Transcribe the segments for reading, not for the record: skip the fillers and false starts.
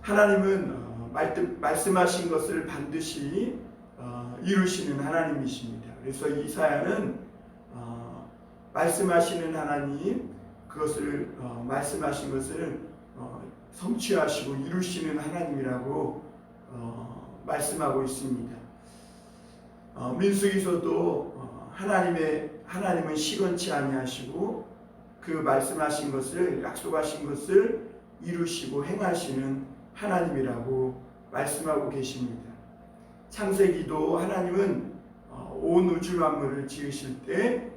하나님은 말씀하신 것을 반드시 이루시는 하나님이십니다. 그래서 이사야는 말씀하시는 하나님, 그것을 말씀하신 것을 성취하시고 이루시는 하나님이라고 말씀하고 있습니다. 민수기서도 하나님은 시건치 아니하시고 그 말씀하신 것을, 약속하신 것을 이루시고 행하시는 하나님이라고 말씀하고 계십니다. 창세기도 하나님은 온 우주 만물을 지으실 때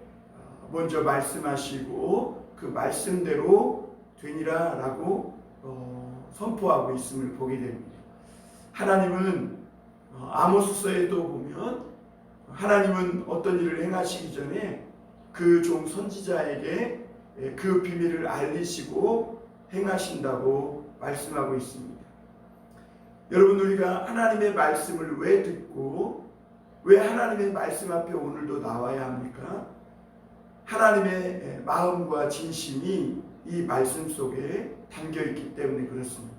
먼저 말씀하시고 그 말씀대로 되니라 라고 선포하고 있음을 보게 됩니다. 하나님은 아모스서에도 보면 하나님은 어떤 일을 행하시기 전에 그 종 선지자에게 그 비밀을 알리시고 행하신다고 말씀하고 있습니다. 여러분, 우리가 하나님의 말씀을 왜 듣고 왜 하나님의 말씀 앞에 오늘도 나와야 합니까? 하나님의 마음과 진심이 이 말씀 속에 담겨 있기 때문에 그렇습니다.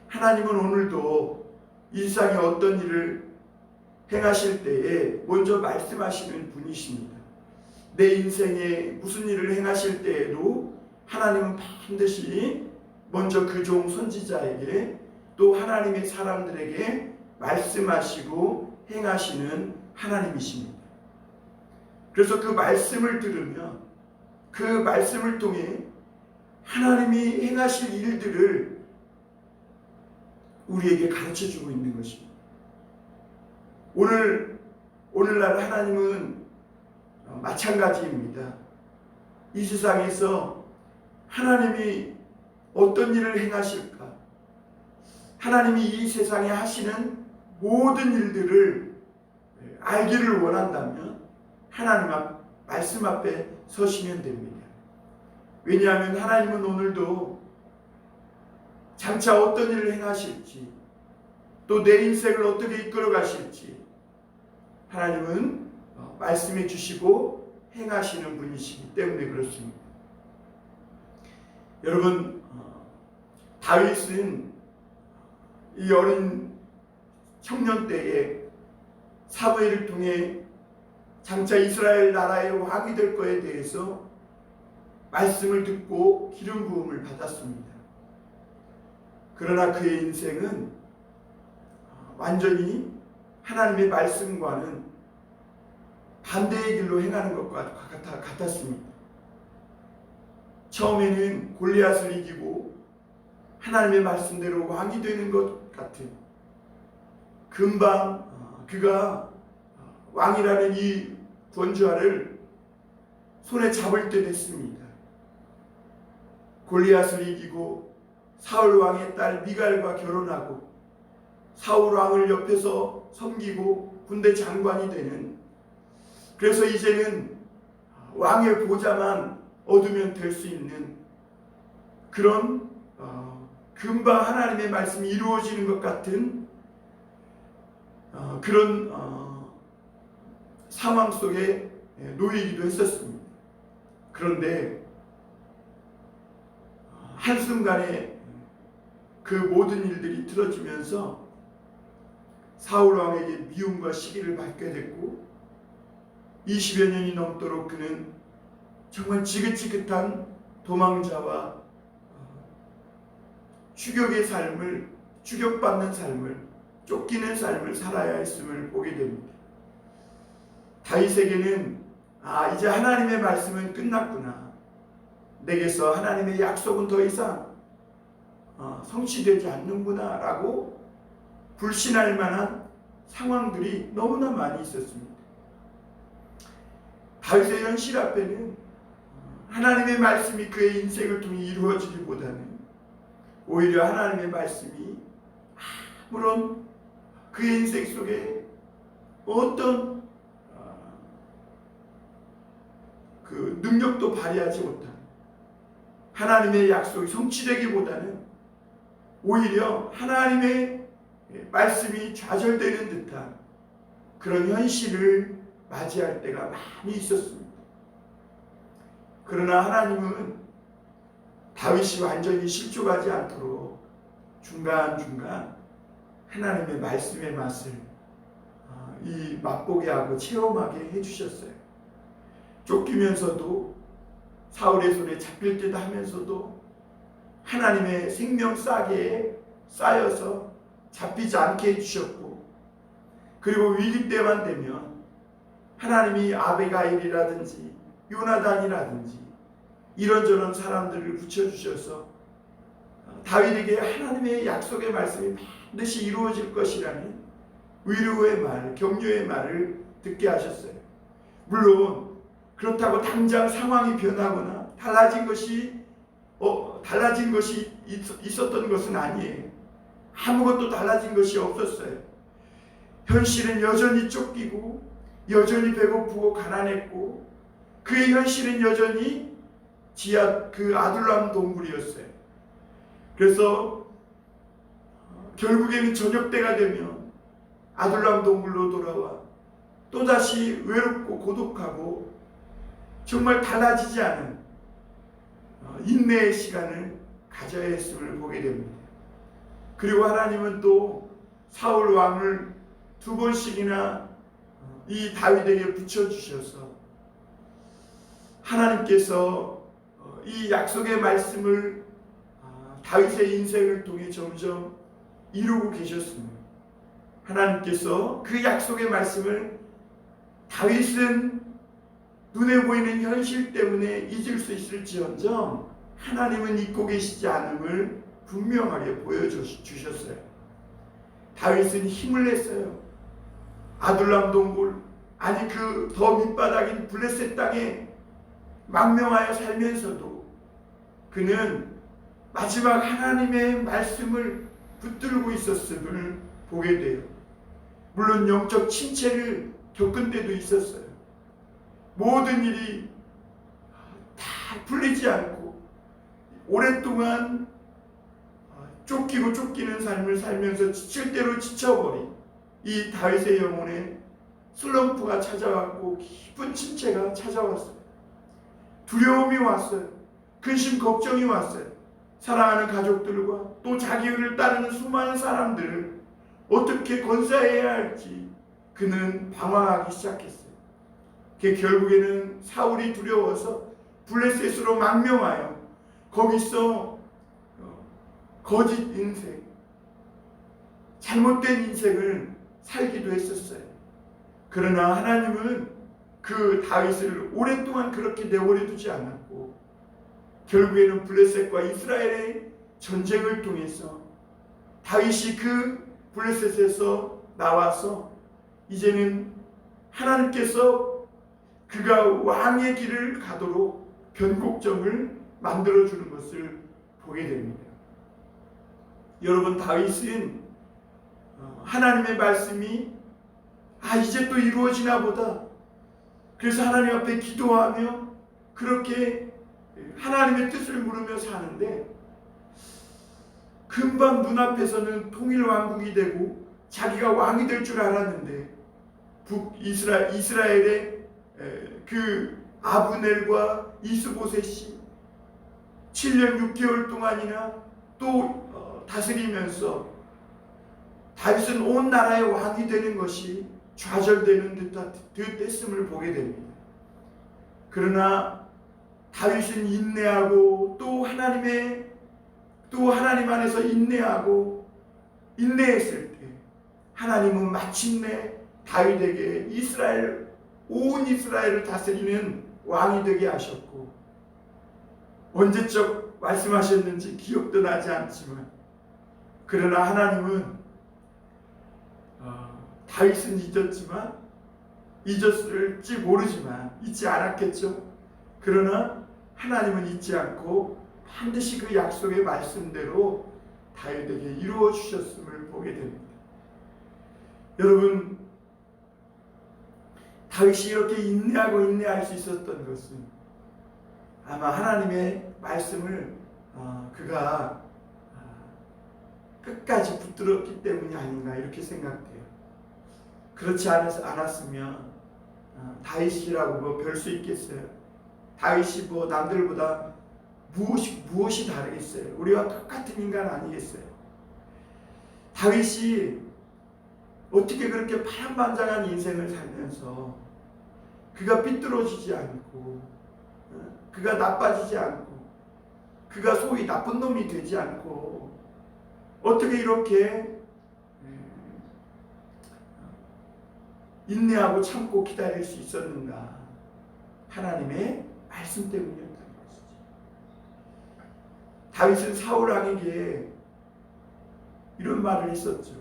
하나님은 오늘도 이 세상에 어떤 일을 행하실 때에 먼저 말씀하시는 분이십니다. 내 인생에 무슨 일을 행하실 때에도 하나님은 반드시 먼저 그 종 선지자에게 또 하나님의 사람들에게 말씀하시고 행하시는 하나님이십니다. 그래서 그 말씀을 들으면 그 말씀을 통해 하나님이 행하실 일들을 우리에게 가르쳐주고 있는 것입니다. 오늘날 하나님은 마찬가지입니다. 이 세상에서 하나님이 어떤 일을 행하실까? 하나님이 이 세상에 하시는 모든 일들을 알기를 원한다면 하나님 말씀 앞에 서시면 됩니다. 왜냐하면 하나님은 오늘도 장차 어떤 일을 행하실지 또 내 인생을 어떻게 이끌어 가실지 하나님은 말씀해 주시고 행하시는 분이시기 때문에 그렇습니다. 여러분, 다윗은 이 어린 청년 때에 사무엘을 통해 장차 이스라엘 나라의 왕이 될 것에 대해서 말씀을 듣고 기름 부음을 받았습니다. 그러나 그의 인생은 완전히 하나님의 말씀과는 반대의 길로 행하는 것과 같았습니다. 처음에는 골리앗을 이기고 하나님의 말씀대로 왕이 되는 것 같은, 금방 그가 왕이라는 이 권좌를 손에 잡을 때 됐습니다. 골리앗을 이기고 사울 왕의 딸 미갈과 결혼하고 사울 왕을 옆에서 섬기고 군대 장관이 되는, 그래서 이제는 왕의 보좌만 얻으면 될 수 있는 그런 금방 하나님의 말씀이 이루어지는 것 같은 그런 상황 속에 놓이기도 했었습니다. 그런데 한순간에 그 모든 일들이 틀어지면서 사울 왕에게 미움과 시기를 받게 됐고 20여 년이 넘도록 그는 정말 지긋지긋한 도망자와 추격받는 삶을, 쫓기는 삶을 살아야 했음을 보게 됩니다. 다윗에게는 이제 하나님의 말씀은 끝났구나, 내게서 하나님의 약속은 더 이상 성취되지 않는구나 라고 불신할 만한 상황들이 너무나 많이 있었습니다. 다윗의 현실 앞에는 하나님의 말씀이 그의 인생을 통해 이루어지기보다는 오히려 하나님의 말씀이 아무런 그의 인생 속에 어떤 그 능력도 발휘하지 못한, 하나님의 약속이 성취되기보다는 오히려 하나님의 말씀이 좌절되는 듯한 그런 현실을 맞이할 때가 많이 있었습니다. 그러나 하나님은 다윗이 완전히 실족하지 않도록 중간중간 하나님의 말씀의 맛을 이 맛보게 하고 체험하게 해주셨어요. 쫓기면서도 사울의 손에 잡힐 듯 하면서도 하나님의 생명 싸개에 쌓여서 잡히지 않게 해주셨고, 그리고 위기 때만 되면 하나님이 아비가일이라든지 요나단이라든지 이런저런 사람들을 붙여주셔서 다윗에게 하나님의 약속의 말씀이 반드시 이루어질 것이라는 위로의 말, 격려의 말을 듣게 하셨어요. 물론 그렇다고 당장 상황이 변하거나 달라진 것이 있었던 것은 아니에요. 아무것도 달라진 것이 없었어요. 현실은 여전히 쫓기고 여전히 배고프고 가난했고, 그의 현실은 여전히 그 아둘람 동굴이었어요. 그래서 결국에는 저녁 때가 되면 아둘람 동굴로 돌아와 또다시 외롭고 고독하고 정말 달라지지 않은 인내의 시간을 가져야 했음을 보게 됩니다. 그리고 하나님은 또 사울 왕을 2번씩이나 이 다윗에게 붙여주셔서 하나님께서 이 약속의 말씀을 다윗의 인생을 통해 점점 이루고 계셨습니다. 하나님께서 그 약속의 말씀을 다윗은 눈에 보이는 현실 때문에 잊을 수 있을지언정 하나님은 잊고 계시지 않음을 분명하게 보여주셨어요. 다윗은 힘을 냈어요. 아둘람 동굴, 아니 그 더 밑바닥인 블레셋 땅에 망명하여 살면서도 그는 마지막 하나님의 말씀을 붙들고 있었음을 보게 돼요. 물론 영적 침체를 겪은 때도 있었어요. 모든 일이 다 풀리지 않고 오랫동안 쫓기고 쫓기는 삶을 살면서 지칠 대로 지쳐버린 이 다윗의 영혼에 슬럼프가 찾아왔고 깊은 침체가 찾아왔어요. 두려움이 왔어요. 근심 걱정이 왔어요. 사랑하는 가족들과 또 자기를 따르는 수많은 사람들을 어떻게 건사해야 할지 그는 방황하기 시작했어요. 결국에는 사울이 두려워서 블레셋으로 망명하여 거기서 거짓 인생, 잘못된 인생을 살기도 했었어요. 그러나 하나님은 그 다윗을 오랫동안 그렇게 내버려 두지 않았고 결국에는 블레셋과 이스라엘의 전쟁을 통해서 다윗이 그 블레셋에서 나와서 이제는 하나님께서 그가 왕의 길을 가도록 변곡점을 만들어주는 것을 보게 됩니다. 여러분, 다윗은 하나님의 말씀이 이제 또 이루어지나 보다. 그래서 하나님 앞에 기도하며 그렇게 하나님의 뜻을 물으며 사는데 금방 눈앞에서는 통일왕국이 되고 자기가 왕이 될 줄 알았는데 이스라엘의 그 아브넬과 이스보셋이 7년 6개월 동안이나 또 다스리면서 다윗은 온 나라의 왕이 되는 것이 좌절되는 듯 했음을 보게 됩니다. 그러나 다윗은 인내하고 또 하나님 안에서 인내하고 인내했을 때 하나님은 마침내 다윗에게 온 이스라엘을 다스리는 왕이 되게 하셨고, 언제적 말씀하셨는지 기억도 나지 않지만 그러나 하나님은 다윗은 잊었을지 모르지만 잊지 않았겠죠. 그러나 하나님은 잊지 않고 반드시 그 약속의 말씀대로 다윗에게 이루어 주셨음을 보게 됩니다. 여러분, 다윗이 이렇게 인내할 수 있었던 것은 아마 하나님의 말씀을 그가 끝까지 붙들었기 때문이 아닌가 이렇게 생각돼요. 그렇지 않았으면 다윗이라고 뭐 별 수 있겠어요? 다윗이 뭐 남들보다 무엇이 다르겠어요? 우리와 똑같은 인간 아니겠어요? 다윗이 어떻게 그렇게 파란만장한 인생을 살면서 그가 삐뚤어지지 않고 그가 나빠지지 않고 그가 소위 나쁜 놈이 되지 않고 어떻게 이렇게 인내하고 참고 기다릴 수 있었는가? 하나님의 말씀 때문이었다는 것이지. 다윗은 사울 왕에게 이런 말을 했었죠.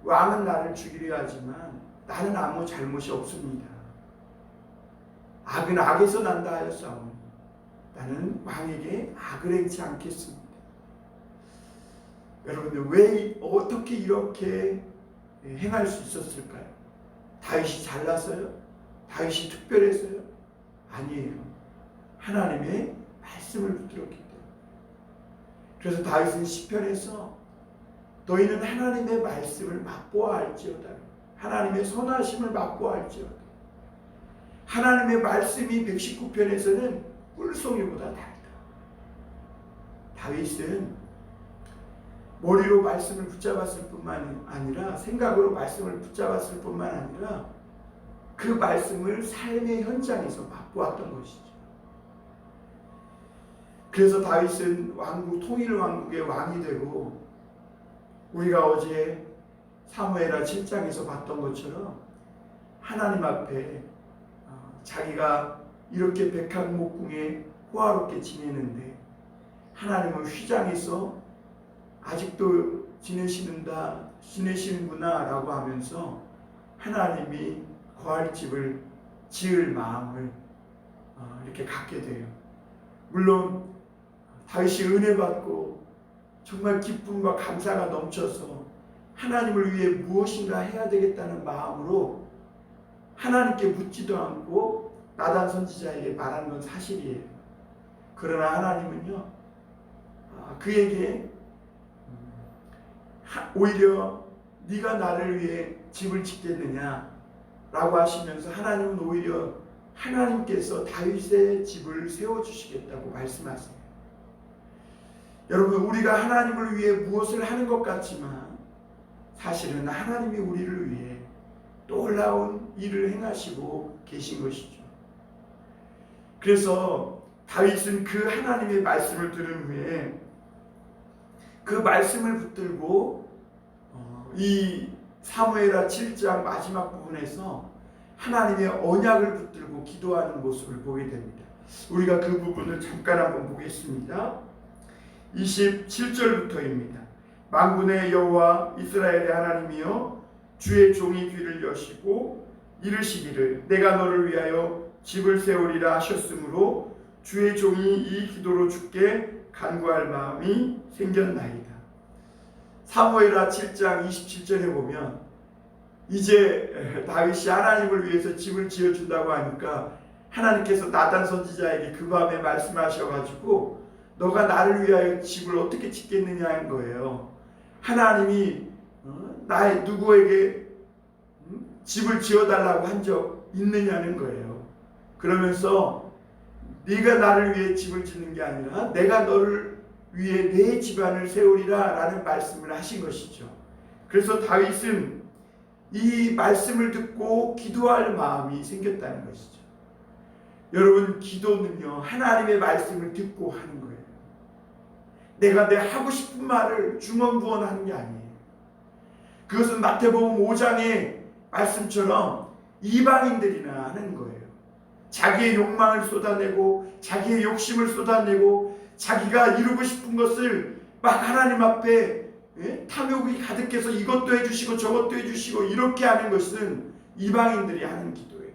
왕은 나를 죽이려 하지만 나는 아무 잘못이 없습니다. 악은 악에서 난다 하였사오니 나는 왕에게 악을 행치 않겠습니다. 여러분들 왜 어떻게 이렇게 행할 수 있었을까요? 다윗이 잘나서요? 다윗이 특별해서요? 아니에요. 하나님의 말씀을 붙들었기 때문에. 그래서 다윗은 시편에서 너희는 하나님의 말씀을 맛보아 알지어다. 하나님의 선하심을 맛보아 알지어다. 하나님의 말씀이 119편에서는 꿀송이보다 달다. 다윗은 머리로 말씀을 붙잡았을 뿐만 아니라 생각으로 말씀을 붙잡았을 뿐만 아니라 그 말씀을 삶의 현장에서 맛보았던 것이죠. 그래서 다윗은 왕국 통일 왕국의 왕이 되고 우리가 어제 사무엘하 7장에서 봤던 것처럼 하나님 앞에 자기가 이렇게 백합목궁에 호화롭게 지내는데 하나님은 휘장에서 아직도 지내시는구나 라고 하면서 하나님이 거할 집을 지을 마음을 이렇게 갖게 돼요. 물론 다윗이 은혜 받고 정말 기쁨과 감사가 넘쳐서 하나님을 위해 무엇인가 해야 되겠다는 마음으로 하나님께 묻지도 않고 나단 선지자에게 말한 건 사실이에요. 그러나 하나님은요, 그에게 오히려 네가 나를 위해 집을 짓겠느냐 라고 하시면서 하나님은 오히려 하나님께서 다윗의 집을 세워주시겠다고 말씀하세요. 여러분, 우리가 하나님을 위해 무엇을 하는 것 같지만 사실은 하나님이 우리를 위해 놀라운 일을 행하시고 계신 것이죠. 그래서 다윗은 그 하나님의 말씀을 들은 후에 그 말씀을 붙들고 이 사무엘하 7장 마지막 부분에서 하나님의 언약을 붙들고 기도하는 모습을 보게 됩니다. 우리가 그 부분을 잠깐 한번 보겠습니다. 27절부터입니다. 만군의 여호와 이스라엘의 하나님이여 주의 종이 귀를 여시고 이르시기를 내가 너를 위하여 집을 세우리라 하셨으므로 주의 종이 이 기도로 주께 간구할 마음이 생겼나이다. 사무엘하 7장 27절에 보면 이제 다윗이 하나님을 위해서 집을 지어준다고 하니까 하나님께서 나단 선지자에게 그 밤에 말씀하셔가지고 너가 나를 위하여 집을 어떻게 짓겠느냐 한 거예요. 하나님이 나의 누구에게 집을 지어달라고 한 적 있느냐는 거예요. 그러면서 네가 나를 위해 집을 짓는 게 아니라 내가 너를 위해 내 집안을 세우리라 라는 말씀을 하신 것이죠. 그래서 다윗은 이 말씀을 듣고 기도할 마음이 생겼다는 것이죠. 여러분, 기도는요 하나님의 말씀을 듣고 하는 거예요. 내가 내 하고 싶은 말을 중언부언하는 게 아니에요. 그것은 마태복음 5장의 말씀처럼 이방인들이나 하는 거예요. 자기의 욕망을 쏟아내고 자기의 욕심을 쏟아내고 자기가 이루고 싶은 것을 막 하나님 앞에 탐욕이 가득해서 이것도 해주시고 저것도 해주시고 이렇게 하는 것은 이방인들이 하는 기도예요.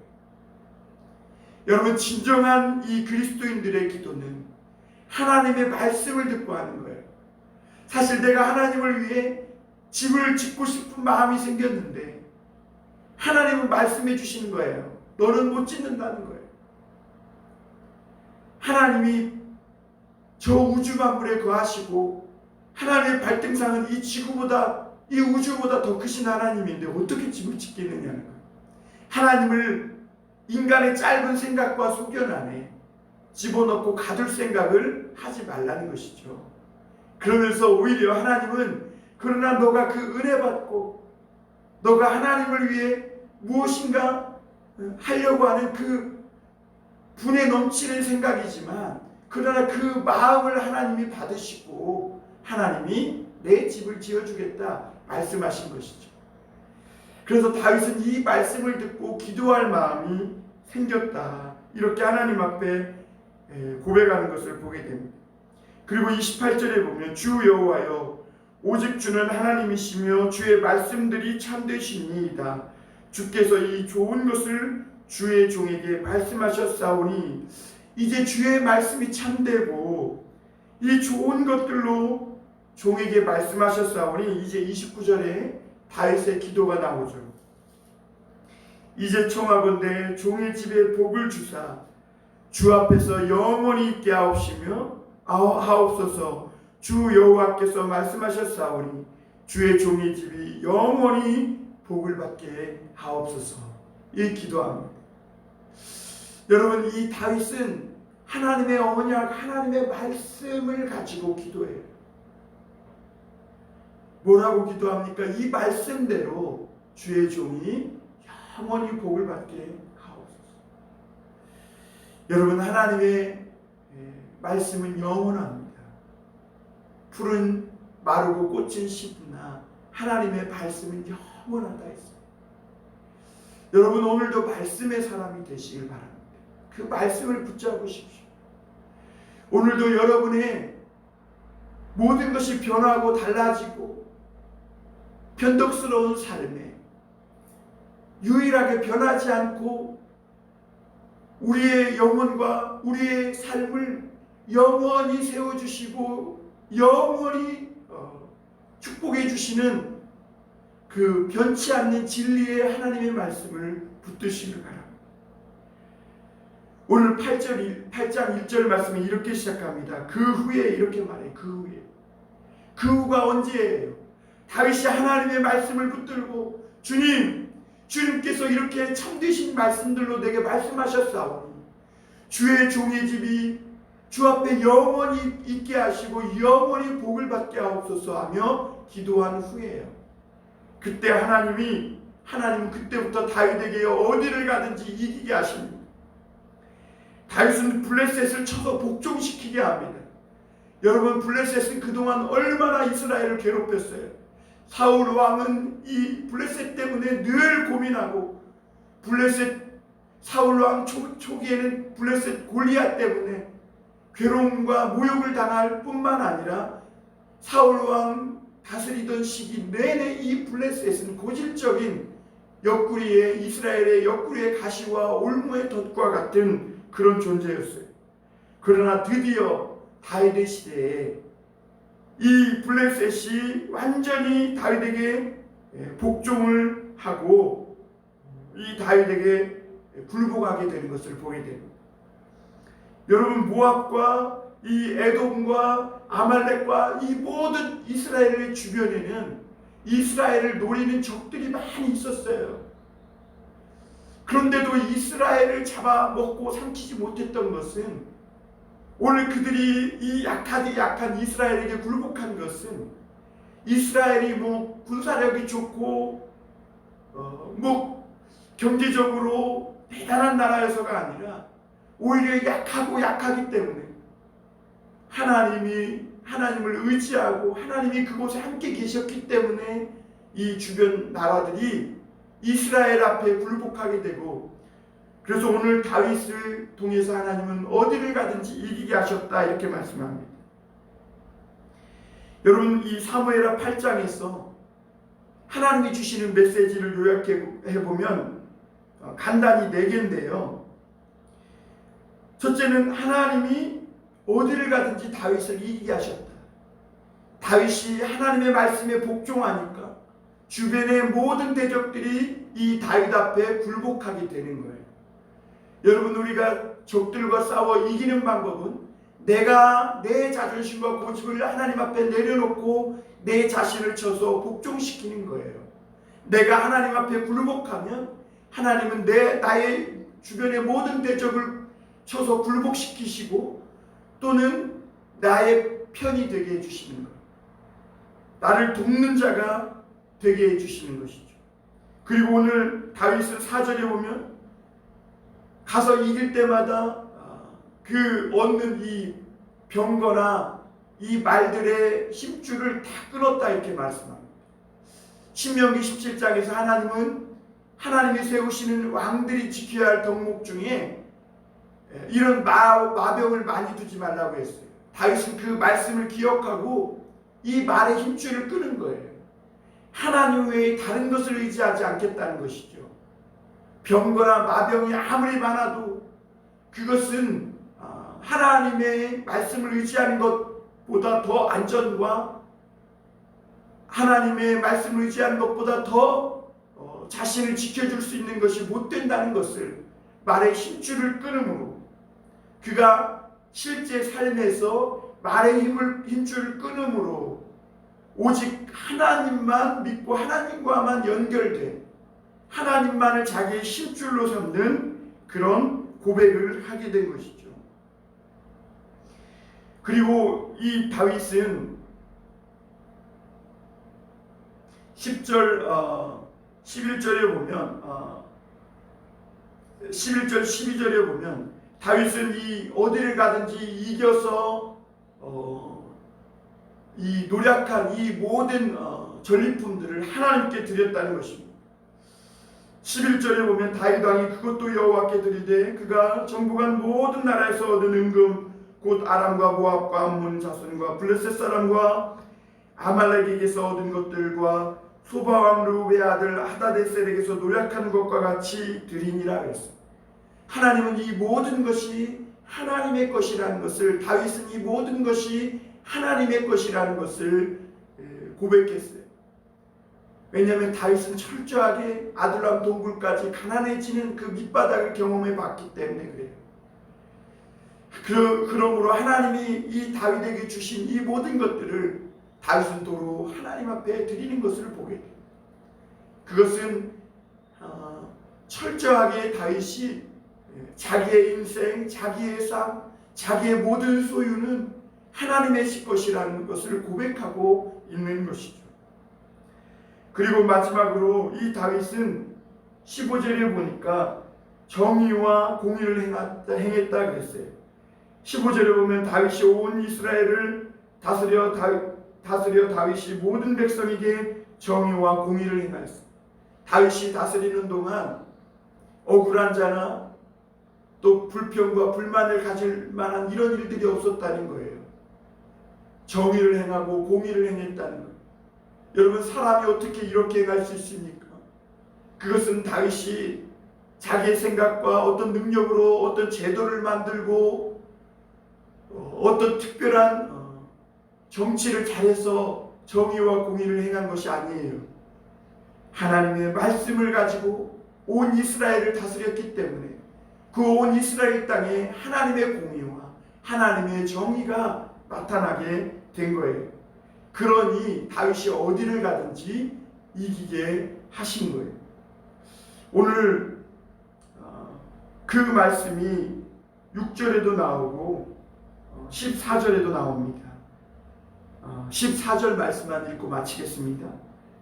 여러분, 진정한 이 그리스도인들의 기도는 하나님의 말씀을 듣고 하는 거예요. 사실 내가 하나님을 위해 집을 짓고 싶은 마음이 생겼는데 하나님은 말씀해 주시는 거예요. 너는 못 짓는다는 거예요. 하나님이 저 우주 만물에 거하시고 하나님의 발등상은 이 지구보다 이 우주보다 더 크신 하나님인데 어떻게 집을 짓겠느냐는 거예요. 하나님을 인간의 짧은 생각과 소견 안에 집어넣고 가둘 생각을 하지 말라는 것이죠. 그러면서 오히려 하나님은 그러나 너가 그 은혜 받고 너가 하나님을 위해 무엇인가 하려고 하는 그 분에 넘치는 생각이지만, 그러나 그 마음을 하나님이 받으시고 하나님이 내 집을 지어주겠다 말씀하신 것이죠. 그래서 다윗은 이 말씀을 듣고 기도할 마음이 생겼다, 이렇게 하나님 앞에 고백하는 것을 보게 됩니다. 그리고 28절에 보면 주 여호와여 오직 주는 하나님이시며 주의 말씀들이 참되시니이다. 주께서 이 좋은 것을 주의 종에게 말씀하셨사오니, 이제 주의 말씀이 참되고 이 좋은 것들로 종에게 말씀하셨사오니, 이제 29절에 다윗의 기도가 나오죠. 이제 청하건대 종의 집에 복을 주사 주 앞에서 영원히 있게 하옵소서. 주 여호와께서 말씀하셨사오니 주의 종의 집이 영원히 복을 받게 하옵소서. 이 기도합니다. 여러분, 이 다윗은 하나님의 언약, 하나님의 말씀을 가지고 기도해요. 뭐라고 기도합니까? 이 말씀대로 주의 종이 영원히 복을 받게 하옵소서. 여러분, 하나님의 말씀은 영원합니다. 풀은 마르고 꽃은 시드나 하나님의 말씀은 영원하다 했어요. 여러분, 오늘도 말씀의 사람이 되시길 바랍니다. 그 말씀을 붙잡으십시오. 오늘도 여러분의 모든 것이 변하고 달라지고 변덕스러운 삶에 유일하게 변하지 않고 우리의 영혼과 우리의 삶을 영원히 세워주시고 영원히 축복해 주시는 그 변치 않는 진리의 하나님의 말씀을 붙드시길 바랍니다. 오늘 8장 1절 말씀이 이렇게 시작합니다. 그 후에 이렇게 말해요. 그 후에. 그 후가 언제예요? 다윗이 하나님의 말씀을 붙들고 주님께서 이렇게 참되신 말씀들로 내게 말씀하셨사오니 주의 종의 집이 주 앞에 영원히 있게 하시고 영원히 복을 받게 하옵소서 하며 기도한 후에요. 그때 하나님은 그때부터 다윗에게 어디를 가든지 이기게 하십니다. 다윗은 블레셋을 쳐서 복종시키게 합니다. 여러분, 블레셋은 그동안 얼마나 이스라엘을 괴롭혔어요. 사울 왕은 이 블레셋 때문에 늘 고민하고, 사울 왕 초기에는 블레셋 골리앗 때문에 괴로움과 모욕을 당할 뿐만 아니라 사울 왕 다스리던 시기 내내 이 블레셋은 고질적인 이스라엘의 옆구리의 가시와 올무의 덫과 같은 그런 존재였어요. 그러나 드디어 다윗의 시대에 이 블레셋이 완전히 다윗에게 복종을 하고 이 다윗에게 굴복하게 되는 것을 보게 됩니다. 여러분, 모압과 이 에돔과 아말렉과 이 모든 이스라엘의 주변에는 이스라엘을 노리는 적들이 많이 있었어요. 그런데도 이스라엘을 잡아먹고 삼키지 못했던 것은, 오늘 그들이 이 약한 이스라엘에게 굴복한 것은 이스라엘이 군사력이 좋고 경제적으로 대단한 나라여서가 아니라 오히려 약하기 때문에 하나님을 의지하고 하나님이 그곳에 함께 계셨기 때문에 이 주변 나라들이 이스라엘 앞에 굴복하게 되고, 그래서 오늘 다윗을 통해서 하나님은 어디를 가든지 이기게 하셨다, 이렇게 말씀합니다. 여러분, 이 사무엘하 8장에서 하나님이 주시는 메시지를 요약해 보면 간단히 4개인데요. 첫째는 하나님이 어디를 가든지 다윗을 이기게 하셨다. 다윗이 하나님의 말씀에 복종하니까 주변의 모든 대적들이 이 다윗 앞에 굴복하게 되는 거예요. 여러분, 우리가 적들과 싸워 이기는 방법은 내가 내 자존심과 고집을 하나님 앞에 내려놓고 내 자신을 쳐서 복종시키는 거예요. 내가 하나님 앞에 굴복하면 하나님은 나의 주변의 모든 대적을 쳐서 굴복시키시고 또는 나의 편이 되게 해주시는 거예요. 나를 돕는 자가 되게 해주시는 것이죠. 그리고 오늘 다윗은 4절에 보면 가서 이길 때마다 그 얻는 이 병거나 이 말들의 힘줄을 다 끊었다 이렇게 말씀합니다. 신명기 17장에서 하나님은 하나님이 세우시는 왕들이 지켜야 할 덕목 중에 이런 마병을 많이 두지 말라고 했어요. 다윗은 그 말씀을 기억하고 이 말의 힘줄을 끄는 거예요. 하나님 외에 다른 것을 의지하지 않겠다는 것이죠. 병거나 마병이 아무리 많아도 그것은 하나님의 말씀을 의지하는 것보다 더 안전과 하나님의 말씀을 의지하는 것보다 더 자신을 지켜줄 수 있는 것이 못 된다는 것을 말의 힘줄을 끊음으로 그가 실제 삶에서 말의 힘줄을 끊음으로 오직 하나님만 믿고 하나님과만 연결된 하나님만을 자기의 힘줄로 삼는 그런 고백을 하게 된 것이죠. 그리고 이 다윗은 10절 11절에 보면 11절 12절에 보면 다윗은 이 어디를 가든지 이겨서 이 노력한 이 모든 전리품들을 하나님께 드렸다는 것입니다. 11절에 보면 다윗 왕이 그것도 여호와께 드리되 그가 정복한 모든 나라에서 얻은 은금 곧 아람과 모압과 암몬 자손과 블레셋 사람과 아말렉에게서 얻은 것들과 소바왕 르우베의 아들 하다데셀에게서 노력한 것과 같이 드리니라 그랬습니다. 하나님은 이 모든 것이 하나님의 것이라는 것을 다윗은 이 모든 것이 하나님의 것이라는 것을 고백했어요. 왜냐하면 다윗은 철저하게 아둘람 동굴까지 가난해지는 그 밑바닥을 경험해 봤기 때문에 그래요. 그러므로 하나님이 이 다윗에게 주신 이 모든 것들을 다윗은 도로 하나님 앞에 드리는 것을 보게 돼요. 그것은 철저하게 다윗이 자기의 인생, 자기의 삶, 자기의 모든 소유는 하나님의 것이라는 것을 고백하고 있는 것이죠. 그리고 마지막으로 이 다윗은 15절에 보니까 정의와 공의를 행했다 그랬어요. 15절에 보면 다윗이 온 이스라엘을 다스려 다윗이 모든 백성에게 정의와 공의를 행하였습니다. 다윗이 다스리는 동안 억울한 자나 또 불평과 불만을 가질 만한 이런 일들이 없었다는 거예요. 정의를 행하고 공의를 행했다는 거예요. 여러분, 사람이 어떻게 이렇게 행할 수 있습니까? 그것은 다윗이 자기의 생각과 어떤 능력으로 어떤 제도를 만들고 어떤 특별한 정치를 잘해서 정의와 공의를 행한 것이 아니에요. 하나님의 말씀을 가지고 온 이스라엘을 다스렸기 때문에 그 온 이스라엘 땅에 하나님의 공의와 하나님의 정의가 나타나게 된 거예요. 그러니 다윗이 어디를 가든지 이기게 하신 거예요. 오늘 그 말씀이 6절에도 나오고 14절에도 나옵니다. 14절 말씀만 읽고 마치겠습니다.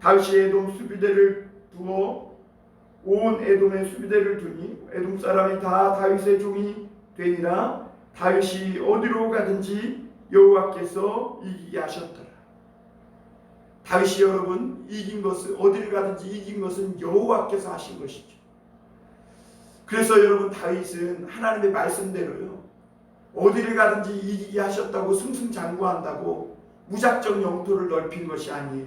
다윗이 에돔 수비대를 두어 온 에돔의 수비대를 두니 에돔 사람이 다 다윗의 종이 되니라. 다윗이 어디로 가든지 여호와께서 이기게 하셨더라. 다윗이 여러분 이긴 것은 어디를 가든지 이긴 것은 여호와께서 하신 것이죠. 그래서 여러분 다윗은 하나님의 말씀대로요 어디를 가든지 이기게 하셨다고 승승장구한다고 무작정 영토를 넓힌 것이 아니에요.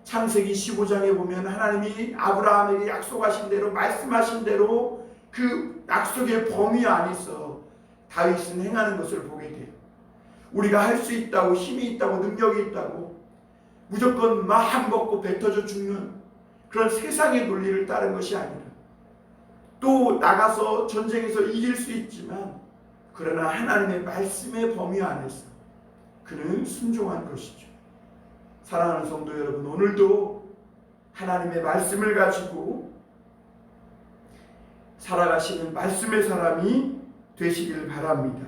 창세기 15장에 보면 하나님이 아브라함에게 약속하신 대로 말씀하신 대로 그 약속의 범위 안에서 다윗은 행하는 것을 보게 돼요. 우리가 할 수 있다고 힘이 있다고 능력이 있다고 무조건 막 먹고 뱉어져 죽는 그런 세상의 논리를 따른 것이 아니라 또 나가서 전쟁에서 이길 수 있지만 그러나 하나님의 말씀의 범위 안에서 그는 순종한 것이죠. 사랑하는 성도 여러분, 오늘도 하나님의 말씀을 가지고 살아가시는 말씀의 사람이 되시길 바랍니다.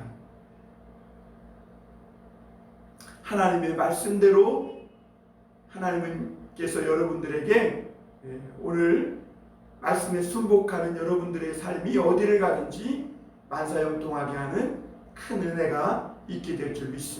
하나님의 말씀대로 하나님께서 여러분들에게 오늘 말씀에 순복하는 여러분들의 삶이 어디를 가든지 만사형통하게 하는 큰 은혜가 있게 될 줄 믿습니다.